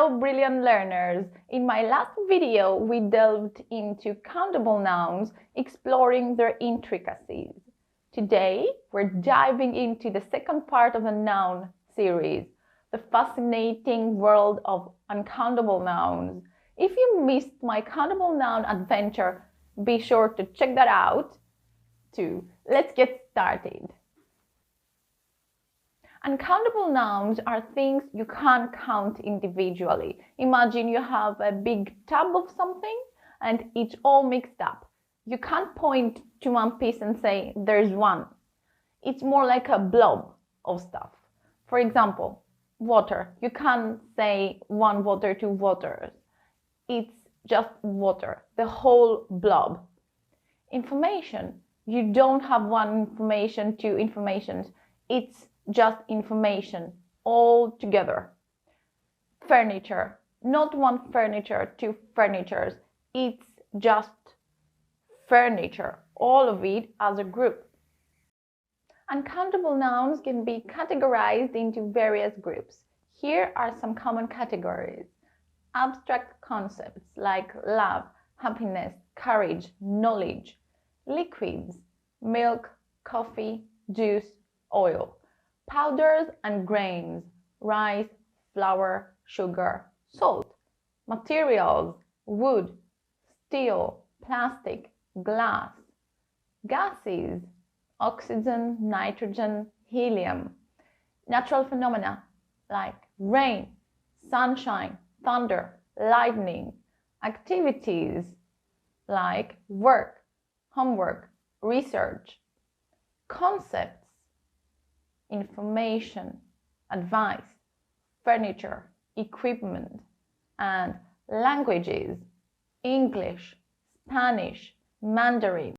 Hello brilliant learners! In my last video we delved into countable nouns, exploring their intricacies. Today we're diving into the second part of the noun series, the fascinating world of uncountable nouns. If you missed my countable noun adventure, be sure to check that out too. Let's get started. Uncountable nouns are things you can't count individually. Imagine you have a big tub of something and it's all mixed up. You can't point to one piece and say there's one. It's more like a blob of stuff. For example, water. You can't say one water, two waters. It's just water, the whole blob. Information. You don't have one information, two informations. It's just information all together. Furniture, not one furniture, two furnitures. It's just furniture, all of it as a group. Uncountable nouns can be categorized into various groups. Here are some common categories. Abstract concepts like love, happiness, courage, knowledge. Liquids, milk, coffee, juice, oil. Powders and grains, rice, flour, sugar, salt. Materials, wood, steel, plastic, glass. Gases, oxygen, nitrogen, helium. Natural phenomena like rain, sunshine, thunder, lightning. Activities like work, homework, research. Concepts, information, advice, furniture, equipment, and languages, English, Spanish, Mandarin.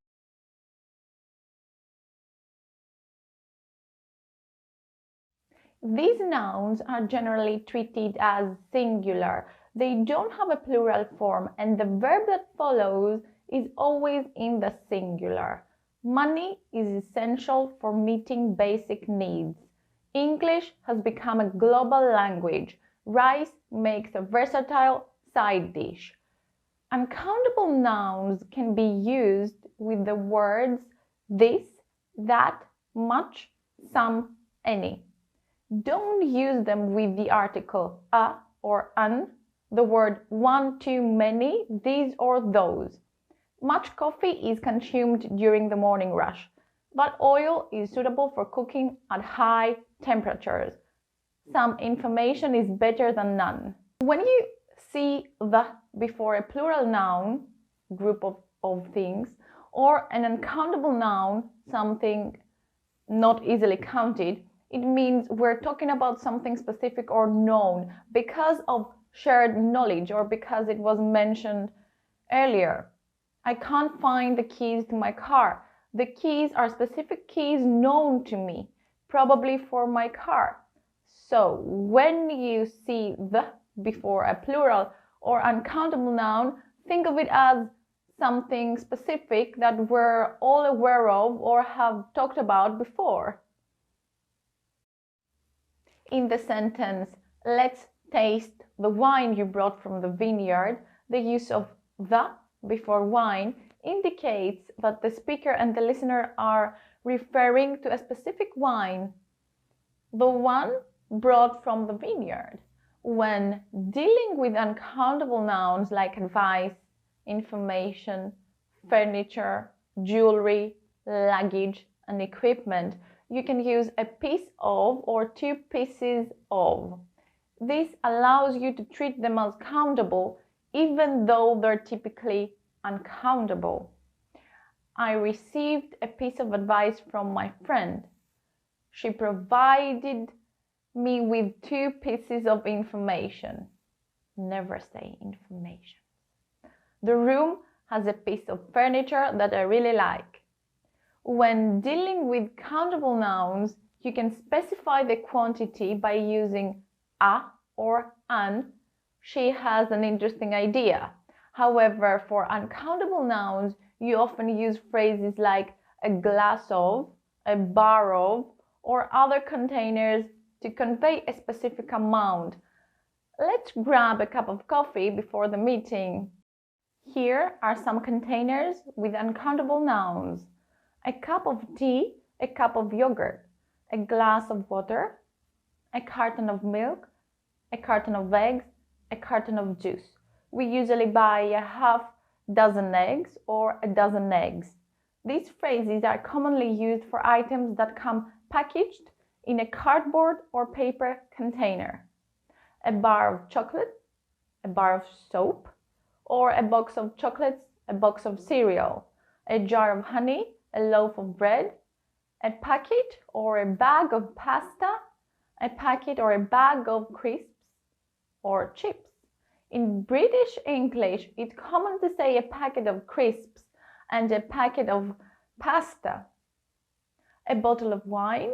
These nouns are generally treated as singular. They don't have a plural form, and the verb that follows is always in the singular. Money is essential for meeting basic needs. English has become a global language. Rice makes a versatile side dish. Uncountable nouns can be used with the words this, that, much, some, any. Don't use them with the article a or an, the word one, too many, these or those. Much coffee is consumed during the morning rush, but oil is suitable for cooking at high temperatures. Some information is better than none. When you see the before a plural noun, group of things, or an uncountable noun, something not easily counted, it means we're talking about something specific or known because of shared knowledge or because it was mentioned earlier. I can't find the keys to my car. The keys are specific keys known to me, probably for my car. So when you see the before a plural or uncountable noun, think of it as something specific that we're all aware of or have talked about before. In the sentence, let's taste the wine you brought from the vineyard, the use of the before wine indicates that the speaker and the listener are referring to a specific wine, the one brought from the vineyard. When dealing with uncountable nouns like advice, information, furniture, jewelry, luggage, and equipment, you can use a piece of or two pieces of. This allows you to treat them as countable even though they're typically uncountable. I received a piece of advice from my friend. She provided me with two pieces of information. Never say information. The room has a piece of furniture that I really like. When dealing with countable nouns, you can specify the quantity by using a or an. She has an interesting idea. However, for uncountable nouns, you often use phrases like a glass of, a bar of, or other containers to convey a specific amount. Let's grab a cup of coffee before the meeting. Here are some containers with uncountable nouns. A cup of tea, a cup of yogurt, a glass of water, a carton of milk, a carton of eggs, a carton of juice. We usually buy a half dozen eggs or a dozen eggs. These phrases are commonly used for items that come packaged in a cardboard or paper container. A bar of chocolate, a bar of soap, or a box of chocolates, a box of cereal, a jar of honey, a loaf of bread, a packet or a bag of pasta, a packet or a bag of crisps or chips. In British English, it's common to say a packet of crisps and a packet of pasta. A bottle of wine,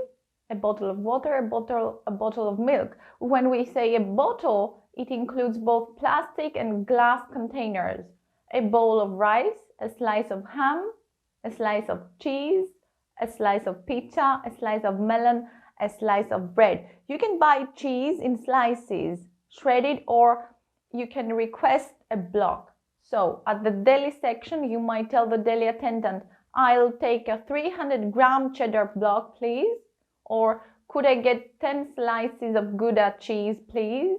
a bottle of water, a bottle of milk. When we say a bottle, it includes both plastic and glass containers. A bowl of rice, a slice of ham, a slice of cheese, a slice of pizza, a slice of melon, a slice of bread. You can buy cheese in slices, shredded, or you can request a block. So at the deli section, you might tell the deli attendant, "I'll take a 300-gram cheddar block, please." Or, "Could I get 10 slices of Gouda cheese, please?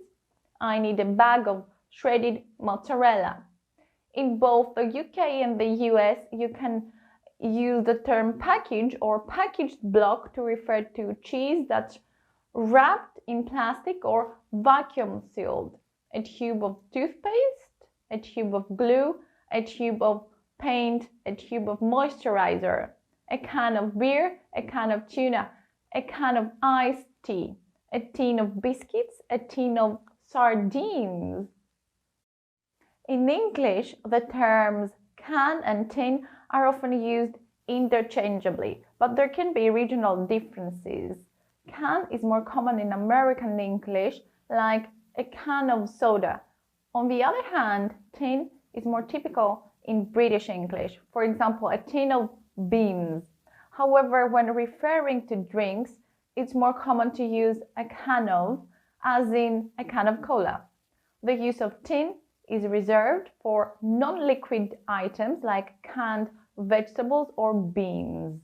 I need a bag of shredded mozzarella." In both the UK and the US, you can use the term package or packaged block to refer to cheese that's wrapped in plastic or vacuum sealed. A tube of toothpaste, a tube of glue, a tube of paint, a tube of moisturizer, a can of beer, a can of tuna, a can of iced tea, a tin of biscuits, a tin of sardines. In English, the terms can and tin are often used interchangeably, but there can be regional differences. Can is more common in American English, like a can of soda. On the other hand, tin is more typical in British English. For example, a tin of beans. However, when referring to drinks, it's more common to use a can of, as in a can of cola. The use of tin is reserved for non-liquid items like canned vegetables or beans.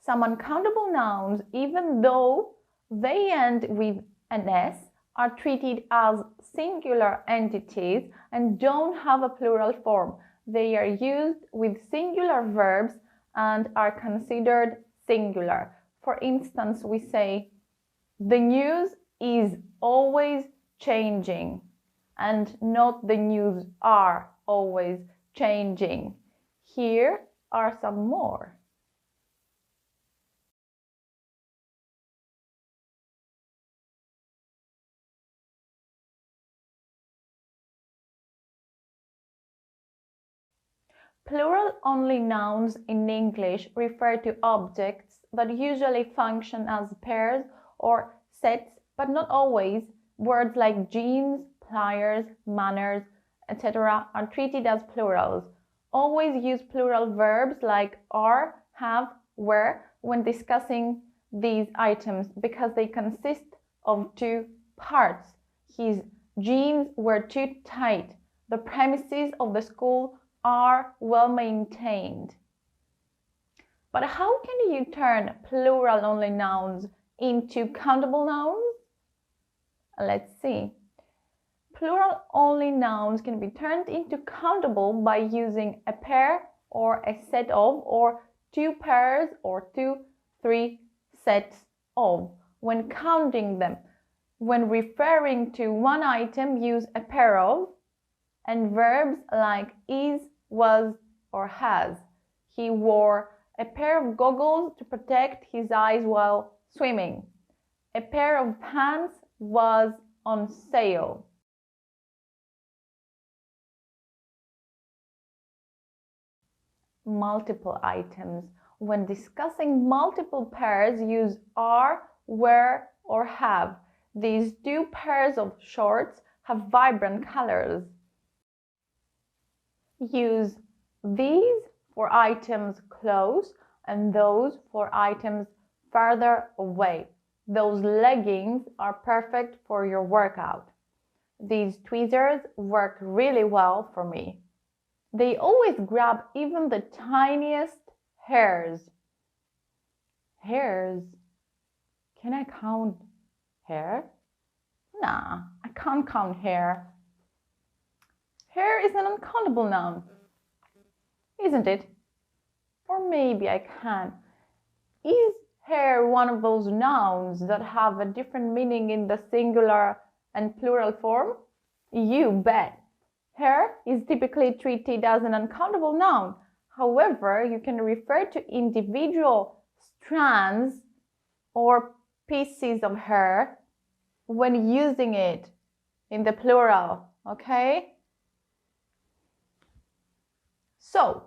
Some uncountable nouns, even though they end with an S, are treated as singular entities and don't have a plural form. They are used with singular verbs and are considered singular. For instance, we say, "The news is always changing," and not "the news are always changing." Here are some more. Plural-only nouns in English refer to objects that usually function as pairs or sets, but not always. Words like jeans, pliers, manners, etc. are treated as plurals. Always use plural verbs like are, have, were when discussing these items because they consist of two parts. His jeans were too tight. The premises of the school are well maintained. But how can you turn plural-only nouns into countable nouns? Let's see. Plural-only nouns can be turned into countable by using a pair or a set of, or two pairs or two, three sets of when counting them. When referring to one item, use a pair of, and verbs like is, was, or has. He wore a pair of goggles to protect his eyes while swimming. A pair of pants was on sale. Multiple items. When discussing multiple pairs, use are, were, or have. These two pairs of shorts have vibrant colors. Use these for items close and those for items further away. Those leggings are perfect for your workout. These tweezers work really well for me. They always grab even the tiniest hairs. Hairs? Can I count hair? Nah, I can't count hair. Hair is an uncountable noun, isn't it? Or maybe I can. Is hair one of those nouns that have a different meaning in the singular and plural form? You bet. Hair is typically treated as an uncountable noun. However, you can refer to individual strands or pieces of hair when using it in the plural, okay? So,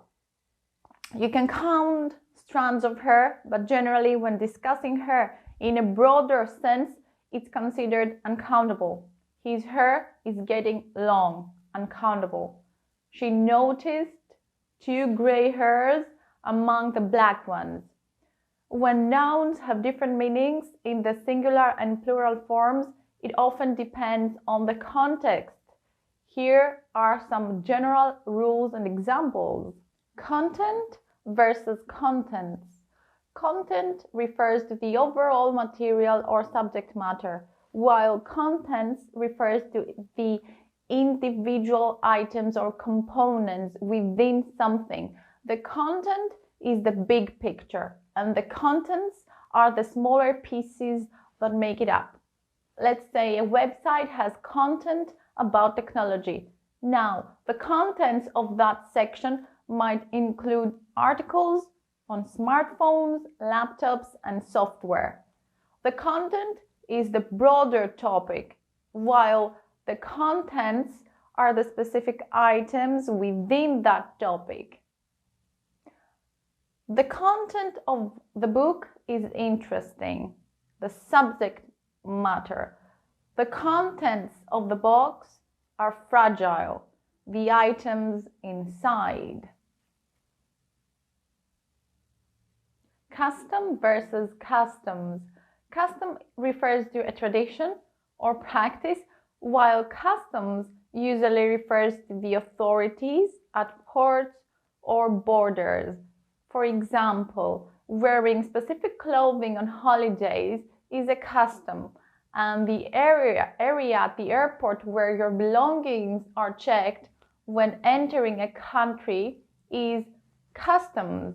you can count strands of hair, but generally when discussing hair in a broader sense, it's considered uncountable. His hair is getting long, uncountable. She noticed 2 gray hairs among the black ones. When nouns have different meanings in the singular and plural forms, it often depends on the context. Here are some general rules and examples. Content versus contents. Content refers to the overall material or subject matter, while contents refers to the individual items or components within something. The content is the big picture, and the contents are the smaller pieces that make it up. Let's say a website has content about technology. Now, the contents of that section might include articles on smartphones, laptops, and software. The content is the broader topic, while the contents are the specific items within that topic. The content of the book is interesting, the subject matter. The contents of the box are fragile, the items inside. Custom versus customs. Custom refers to a tradition or practice, while customs usually refers to the authorities at ports or borders. For example, wearing specific clothing on holidays is a custom, and the area at the airport where your belongings are checked when entering a country is customs.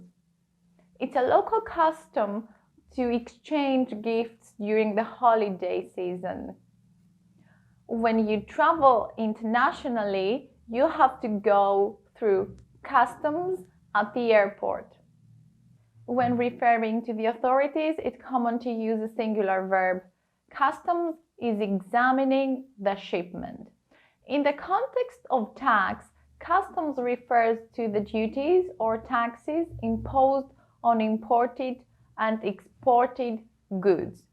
It's a local custom to exchange gifts during the holiday season. When you travel internationally, you have to go through customs at the airport. When referring to the authorities, it's common to use a singular verb. Customs is examining the shipment. In the context of tax, customs refers to the duties or taxes imposed on imported and exported goods.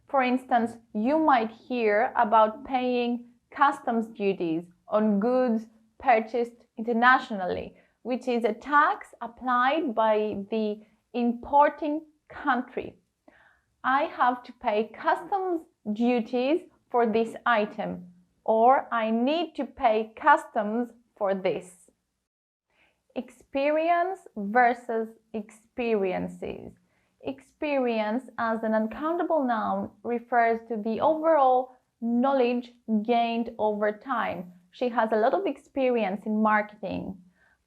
For instance, you might hear about paying customs duties on goods purchased internationally, which is a tax applied by the importing country. I have to pay customs duties for this item, or I need to pay customs for this. Experience versus experiences. Experience as an uncountable noun refers to the overall knowledge gained over time. She has a lot of experience in marketing.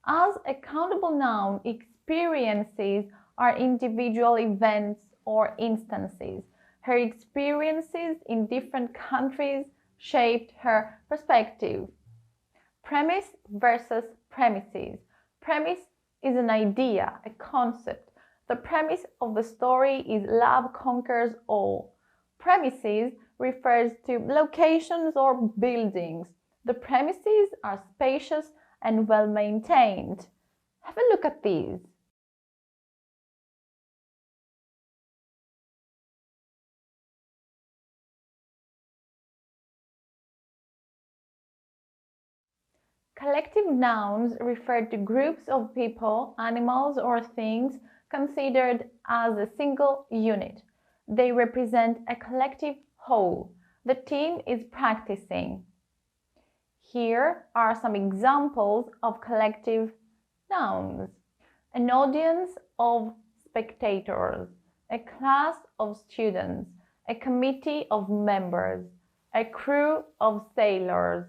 As a countable noun, experiences are individual events or instances. Her experiences in different countries shaped her perspective. Premise versus premises. Premise is an idea, a concept. The premise of the story is love conquers all. Premises refers to locations or buildings. The premises are spacious and well maintained. Have a look at these. Collective nouns refer to groups of people, animals, or things considered as a single unit. They represent a collective whole. The team is practicing. Here are some examples of collective nouns. An audience of spectators, a class of students, a committee of members, a crew of sailors,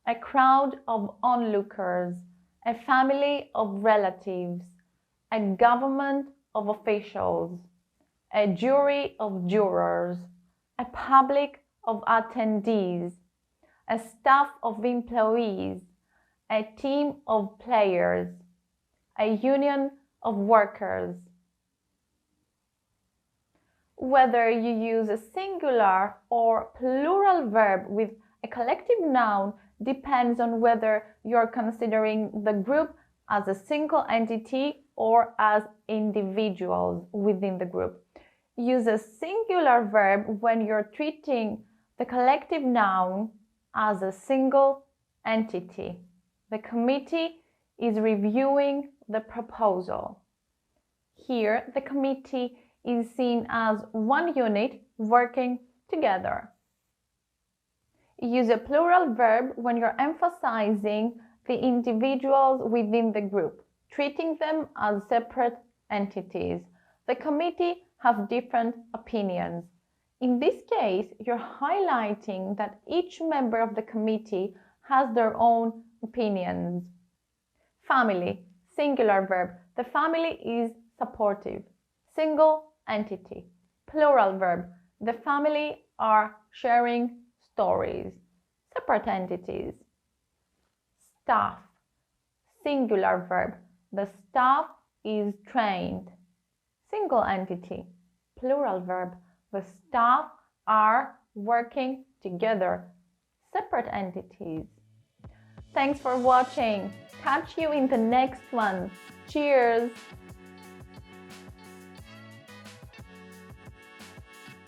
a crowd of onlookers, a family of relatives, a government of officials, a jury of jurors, a public of attendees, a staff of employees, a team of players, a union of workers. Whether you use a singular or plural verb with a collective noun depends on whether you're considering the group as a single entity or as individuals within the group. Use a singular verb when you're treating the collective noun as a single entity. The committee is reviewing the proposal. Here, the committee is seen as one unit working together. Use a plural verb when you're emphasizing the individuals within the group, treating them as separate entities. The committee have different opinions. In this case, you're highlighting that each member of the committee has their own opinions. Family, singular verb. The family is supportive. Single entity. Plural verb. The family are sharing stories. Separate entities. Staff. Singular verb. The staff is trained. Single entity. Plural verb. The staff are working together. Separate entities. Thanks for watching. Catch you in the next one. Cheers!